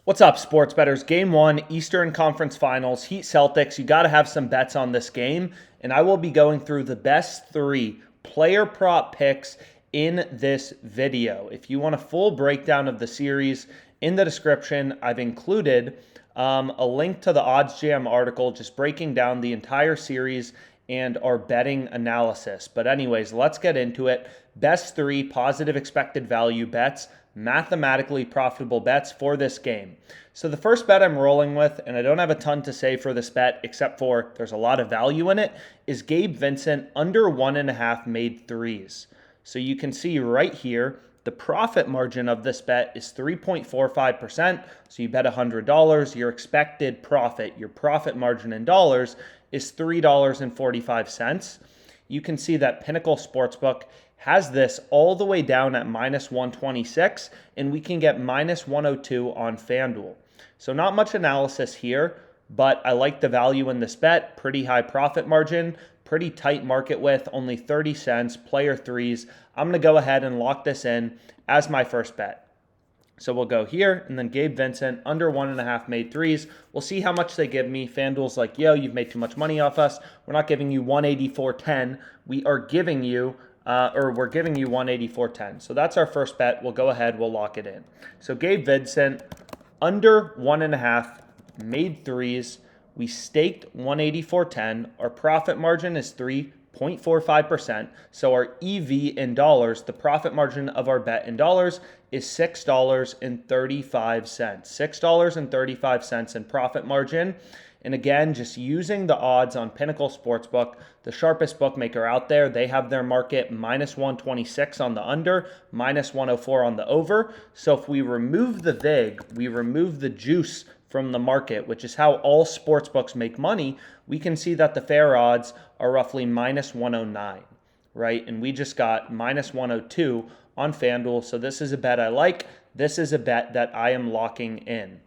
What's up, sports bettors? Game 1, Eastern Conference Finals, Heat Celtics. You got to have some bets on this game, and I will be going through the best 3 player prop picks in this video. If you want a full breakdown of the series, in the description, I've included a link to the OddsJam article just breaking down the entire series and our betting analysis. But anyways, let's get into it. Best 3 positive expected value bets, mathematically profitable bets for this game. So the first bet I'm rolling with, and I don't have a ton to say for this bet except for there's a lot of value in it, is Gabe Vincent under 1.5 made threes. So you can see right here, the profit margin of this bet is 3.45%. So you bet $100, your expected profit, your profit margin in dollars is $3.45. You can see that Pinnacle Sportsbook has this all the way down at minus 126, and we can get minus 102 on FanDuel. So not much analysis here, but I like the value in this bet. Pretty high profit margin, pretty tight market width, only 30 cents, player threes. I'm going to go ahead and lock this in as my first bet. So we'll go here, and then Gabe Vincent, under 1.5 made threes. We'll see how much they give me. FanDuel's like, yo, you've made too much money off us. We're not giving you 184.10. We are giving you, we're giving you 184.10. So that's our first bet. We'll go ahead, we'll lock it in. So Gabe Vincent, under 1.5 made threes. We staked 184.10. Our profit margin is 3.45%. So our EV in dollars, the profit margin of our bet in dollars, is $6.35. $6.35 in profit margin. And again, just using the odds on Pinnacle Sportsbook, the sharpest bookmaker out there, they have their market minus 126 on the under, minus 104 on the over. So if we remove the VIG, we remove the juice from the market, which is how all sportsbooks make money, we can see that the fair odds are roughly minus 109, right? And we just got minus 102 on FanDuel. So this is a bet I like. This is a bet that I am locking in.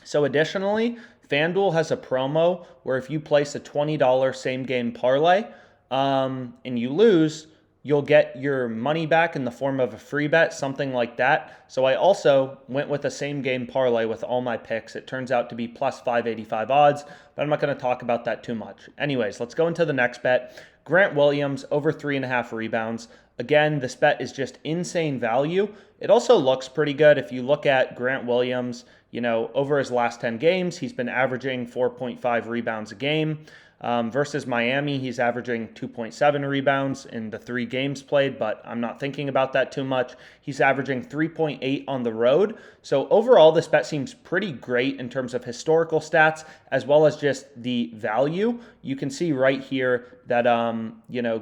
So additionally, FanDuel has a promo where if you place a $20 same game parlay and you lose, you'll get your money back in the form of a free bet, something like that. So I also went with a same game parlay with all my picks. It turns out to be plus 585 odds, but I'm not going to talk about that too much. Anyways, let's go into the next bet. Grant Williams, over 3.5 rebounds. Again, this bet is just insane value. It also looks pretty good. If you look at Grant Williams, over his last 10 games, he's been averaging 4.5 rebounds a game. Versus Miami, he's averaging 2.7 rebounds in the 3 games played, but I'm not thinking about that too much. He's averaging 3.8 on the road. So overall, this bet seems pretty great in terms of historical stats, as well as just the value. You can see right here that,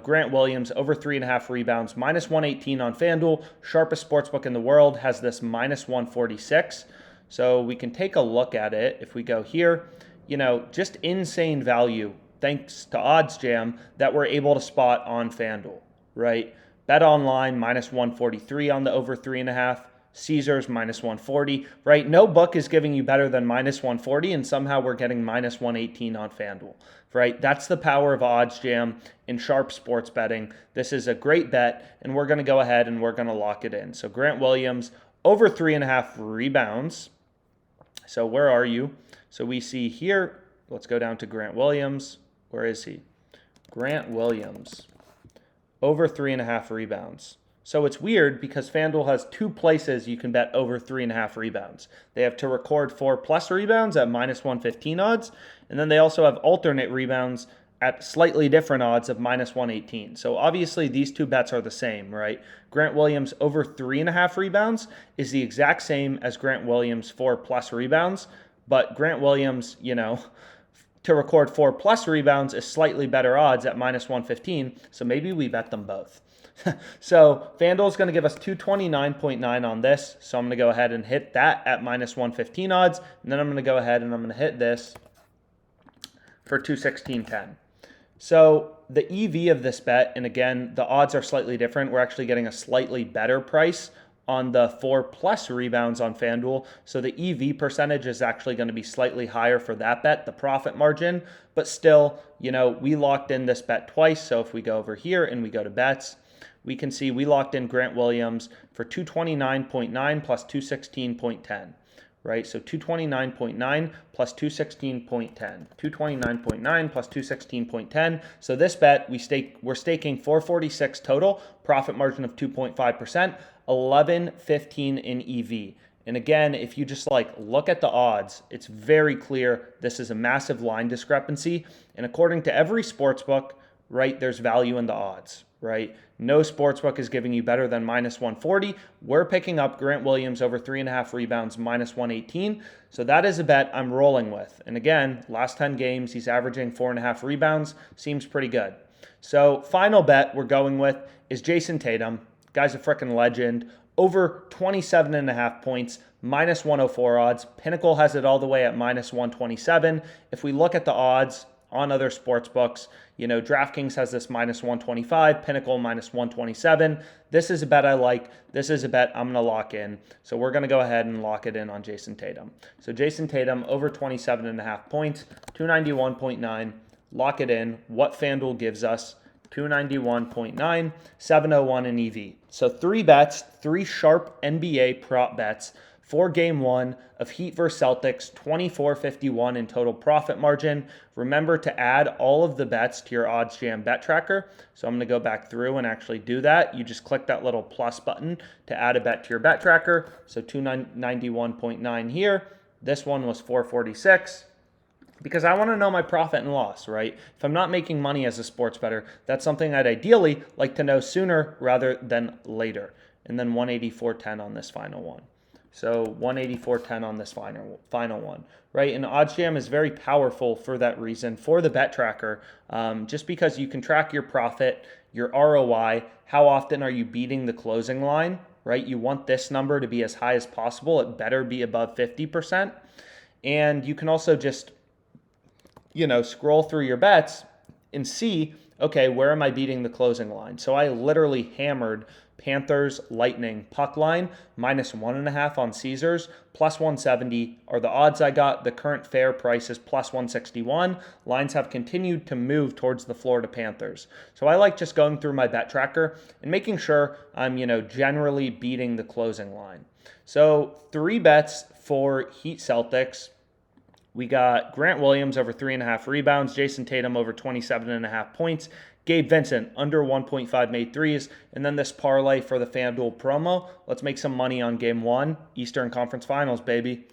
Grant Williams, over 3.5 rebounds, minus 118 on FanDuel. Sharpest sportsbook in the world has this minus 146. So we can take a look at it. If we go here, just insane value thanks to OddsJam that we're able to spot on FanDuel, right? Bet online, minus 143 on the over 3.5. Caesars, minus 140, right? No book is giving you better than minus 140, and somehow we're getting minus 118 on FanDuel, right? That's the power of OddsJam in sharp sports betting. This is a great bet, and we're going to go ahead and we're going to lock it in. So Grant Williams, over 3.5 rebounds. So where are you? So we see here, let's go down to Grant Williams. Where is he? Grant Williams, over 3.5 rebounds. So it's weird because FanDuel has 2 places you can bet over 3.5 rebounds. They have to record 4+ rebounds at minus 115 odds, and then they also have alternate rebounds at slightly different odds of minus 118. So obviously these 2 bets are the same, right? Grant Williams over 3.5 rebounds is the exact same as Grant Williams 4+ rebounds, but Grant Williams, to record 4+ rebounds is slightly better odds at minus 115. So maybe we bet them both. So FanDuel is going to give us 229.9 on this. So I'm going to go ahead and hit that at minus 115 odds. And then I'm going to go ahead and I'm going to hit this for 216.10. So the EV of this bet, and again, the odds are slightly different. We're actually getting a slightly better price on the 4+ rebounds on FanDuel. So the EV percentage is actually going to be slightly higher for that bet, the profit margin. But still, we locked in this bet twice. So if we go over here and we go to bets, we can see we locked in Grant Williams for 229.9 plus 216.10. right? So 229.9 plus 216.10. 229.9 plus 216.10. So this bet we're staking 446 total, profit margin of 2.5%, 1115 in EV. And again, if you just like look at the odds, it's very clear this is a massive line discrepancy. And according to every sportsbook, right, there's value in the odds, right? No sportsbook is giving you better than minus 140. We're picking up Grant Williams over 3.5 rebounds, minus 118. So that is a bet I'm rolling with. And again, last 10 games, he's averaging 4.5 rebounds. Seems pretty good. So final bet we're going with is Jason Tatum. Guy's a freaking legend. Over 27.5 points, minus 104 odds. Pinnacle has it all the way at minus 127. If we look at the odds on other sports books, DraftKings has this minus 125, Pinnacle minus 127. This is a bet I like. This is a bet I'm going to lock in. So we're going to go ahead and lock it in on Jason Tatum. So Jason Tatum over 27.5 points, 291.9. Lock it in. What FanDuel gives us. 291.9, 701 in EV. So 3 bets, 3 sharp NBA prop bets for game 1 of Heat vs. Celtics, 24.51 in total profit margin. Remember to add all of the bets to your OddsJam bet tracker. So I'm going to go back through and actually do that. You just click that little plus button to add a bet to your bet tracker. So 291.9 here. This one was 446. Because I want to know my profit and loss, right? If I'm not making money as a sports bettor, that's something I'd ideally like to know sooner rather than later. And then 184.10 on this final one. So 184.10 on this final one, right? And OddsJam is very powerful for that reason, for the bet tracker, just because you can track your profit, your ROI, how often are you beating the closing line, right? You want this number to be as high as possible. It better be above 50%. And you can also just scroll through your bets and see, okay, where am I beating the closing line? So I literally hammered Panthers Lightning puck line, minus 1.5 on Caesars, plus 170 are the odds I got. The current fair price is plus 161. Lines have continued to move towards the Florida Panthers. So I like just going through my bet tracker and making sure I'm, generally beating the closing line. So 3 bets for Heat Celtics. We got Grant Williams over 3.5 rebounds, Jason Tatum over 27.5 points, Gabe Vincent under 1.5 made threes, and then this parlay for the FanDuel promo. Let's make some money on game 1, Eastern Conference Finals, baby.